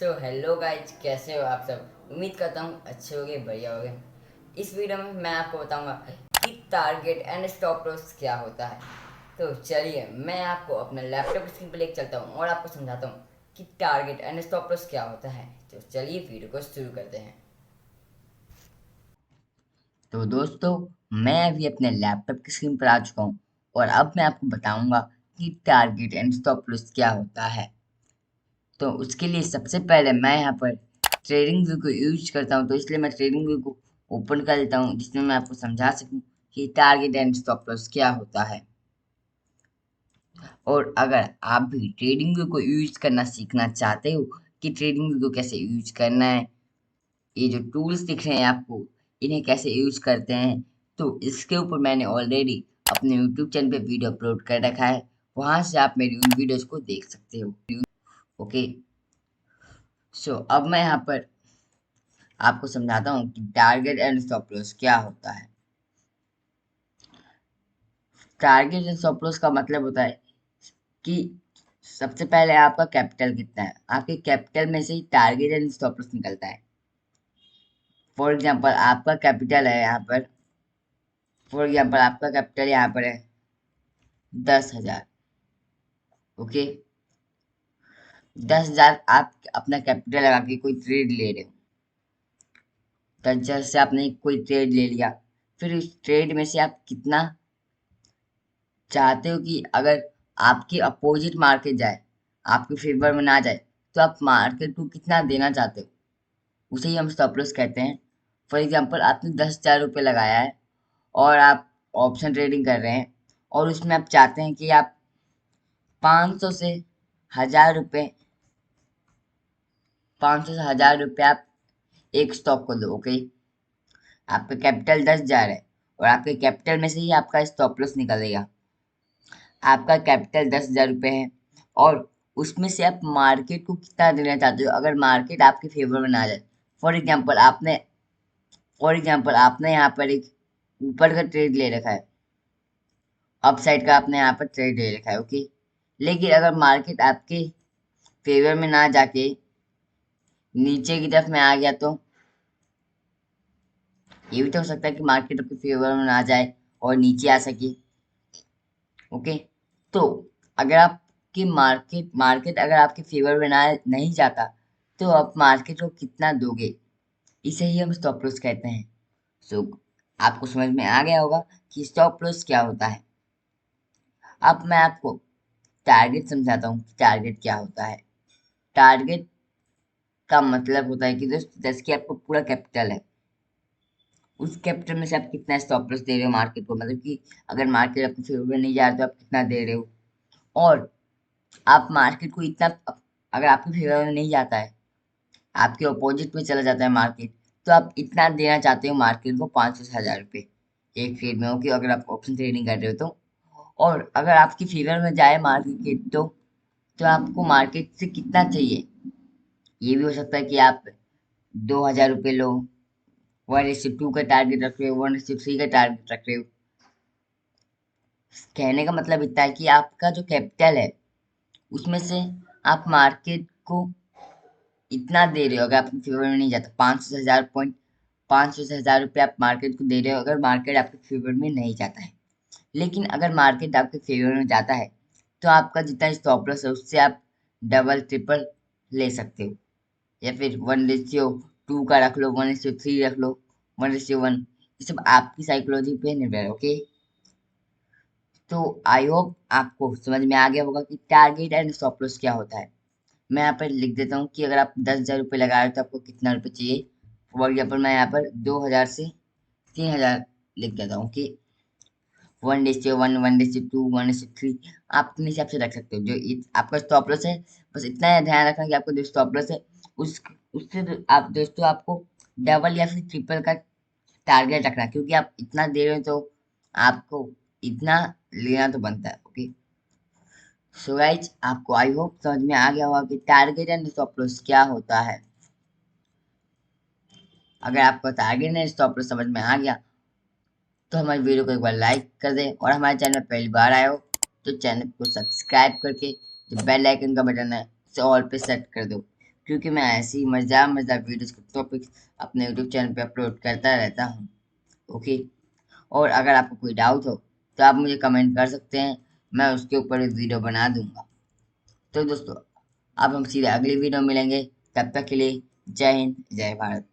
Hello guys, कैसे हो आप सब। उम्मीद करता हूँ अच्छे होगे, बढ़िया होगे। इस वीडियो में मैं आपको बताऊंगा कि टारगेट एंड स्टॉप लॉस क्या होता है। तो चलिए मैं आपको अपना लैपटॉप स्क्रीन पर लेकर चलता हूँ और आपको समझाता हूँ कि टारगेट एंड स्टॉप लॉस क्या होता है। तो चलिए वीडियो को शुरू करते हैं। तो दोस्तों, मैं अभी अपने लैपटॉप की स्क्रीन पर आ चुका हूँ और अब मैं आपको बताऊंगा कि टारगेट एंड स्टॉप लॉस क्या होता है। तो उसके लिए सबसे पहले मैं यहाँ पर ट्रेडिंग व्यू को यूज करता हूँ, तो इसलिए मैं ट्रेडिंग व्यू को ओपन कर लेता हूँ जिसमें मैं आपको समझा सकूँ कि टारगेट एंड स्टॉप लॉस क्या होता है। और अगर आप भी ट्रेडिंग व्यू को यूज करना सीखना चाहते हो कि ट्रेडिंग व्यू को कैसे यूज करना है, ये जो टूल्स दिख रहे हैं आपको, इन्हें कैसे यूज करते हैं, तो इसके ऊपर मैंने ऑलरेडी अपने यूट्यूब चैनल पे वीडियो अपलोड कर रखा है। वहां से आप मेरी उन वीडियोस को देख सकते हो। ओके, सो अब मैं यहाँ पर आपको समझाता हूँ कि टारगेट एंड स्टॉप लॉस क्या होता है। टारगेट एंड स्टॉप लॉस का मतलब होता है कि सबसे पहले आपका कैपिटल कितना है, आपके कैपिटल में से ही टारगेट एंड स्टॉप लॉस निकलता है। फॉर एग्जाम्पल आपका कैपिटल है यहाँ पर, फॉर एग्जाम्पल आपका कैपिटल यहाँ पर है 10,000। ओके, 10,000 आप अपना कैपिटल लगा के कोई ट्रेड ले रहे हो। तो जैसे आपने कोई ट्रेड ले लिया, फिर उस ट्रेड में से आप कितना चाहते हो कि अगर आपके अपोजिट मार्केट जाए, आपके फेवर में ना जाए, तो आप मार्केट को कितना देना चाहते हो, उसे ही हम स्टॉप लॉस कहते हैं। फॉर एग्जाम्पल आपने 10,000 रुपये लगाया है और आप ऑप्शन ट्रेडिंग कर रहे हैं और उसमें आप चाहते हैं कि आप 500 से 1,000 रुपये, 500 से 1,000 रुपये आप एक स्टॉक को दो। ओके, आपका कैपिटल 10,000 है और आपके कैपिटल में से ही आपका स्टॉप लॉस निकलेगा। आपका कैपिटल 10,000 रुपये है और उसमें से आप मार्केट को कितना देना चाहते हो अगर मार्केट आपके फेवर में ना जाए। फॉर एग्जाम्पल आपने यहाँ पर एक ऊपर का ट्रेड ले रखा है, अपसाइड का आपने यहाँ पर ट्रेड ले रखा है। ओके, लेकिन अगर मार्केट आपके फेवर में ना जाके नीचे की तरफ में आ गया, तो ये भी तो हो सकता है कि मार्केट आपके फेवर में ना जाए और नीचे आ सके। ओके, तो अगर आपकी मार्केट मार्केट अगर आपके फेवर में ना नहीं जाता, तो आप मार्केट को कितना दोगे, इसे ही हम स्टॉप लॉस कहते हैं। सो आपको समझ में आ गया होगा कि स्टॉप लॉस क्या होता है। अब मैं आपको टारगेट समझाता हूँ कि टारगेट क्या होता है। टारगेट का मतलब होता है कि जैसे कि आपको पूरा कैपिटल है, उस कैपिटल में से आप कितना स्टॉप लॉस दे रहे हो मार्केट को, मतलब कि अगर मार्केट आपके फेवर में नहीं जा रहा तो आप कितना दे रहे हो। और आप मार्केट को इतना, अगर आपके फेवर में नहीं जाता है, आपके अपोजिट में चला जाता है मार्केट, तो आप इतना देना चाहते हो मार्केट को 500 से 1,000 रुपये एक ट्रेड में। ओके, अगर आप ऑप्शन ट्रेडिंग कर रहे हो तो। और अगर आपके फेवर में जाए मार्केट, तो आपको मार्केट से कितना चाहिए, ये भी हो सकता है कि आप 2,000 रुपये लो, 1:2 का टारगेट रख रहे हो, 1:3 का टारगेट रख रहे हो। कहने का मतलब इतना है कि आपका जो कैपिटल है उसमें से आप मार्केट को इतना दे रहे हो। अगर आपके फेवर में नहीं जाता, 500 से 1,000 रुपये आप मार्केट को दे रहे हो अगर मार्केट आपके फेवर में नहीं जाता है। लेकिन अगर मार्केट आपके फेवर में जाता है, तो आपका जितना स्टॉप लॉस है उससे आप डबल ट्रिपल ले सकते हो, या फिर 1:2 का रख लो, 1:3 रख लो, 1:1। ये सब आपकी साइकोलॉजी पे निर्भर है। ओके, तो आई होप आपको समझ में आ गया होगा कि टारगेट एंड स्टॉप लॉस क्या होता है। मैं यहाँ पर लिख देता हूँ कि अगर आप 10,000 रुपये लगा रहे हो तो आपको कितना रुपये चाहिए। फॉर एग्जाम्पल मैं यहाँ पर 2,000 से 3,000 लिख देता हूँ कि 1:1, 1:2, 1:3 आप अपने हिसाब से रख सकते हो। जो आपका स्टॉप लॉस है, बस इतना ध्यान रखना कि आपका जो स्टॉप लॉस है उस उससे आप दोस्तों आपको डबल या फिर ट्रिपल का टारगेट रखना, क्योंकि आप इतना दे रहे हो तो आपको इतना लेना तो बनता है। ओके, सो गाइज आपको आई होप समझ में आ गया होगा कि टारगेट एंड स्टॉप लॉस क्या होता है। अगर आपको टारगेट एंड स्टॉप लॉस समझ में आ गया, तो हमारी वीडियो को एक बार लाइक कर दें और हमारे चैनल पर पहली बार आए हो तो चैनल को सब्सक्राइब करके जो बेल आइकन का बटन है उसे ऑल पे सेट कर दो, क्योंकि मैं ऐसी मज़ेदार वीडियोस के टॉपिक्स अपने यूट्यूब चैनल पे अपलोड करता रहता हूँ। ओके, और अगर आपको कोई डाउट हो तो आप मुझे कमेंट कर सकते हैं, मैं उसके ऊपर एक वीडियो बना दूंगा। तो दोस्तों, अब हम सीधे अगली वीडियो में मिलेंगे, तब तक के लिए जय हिंद, जय भारत।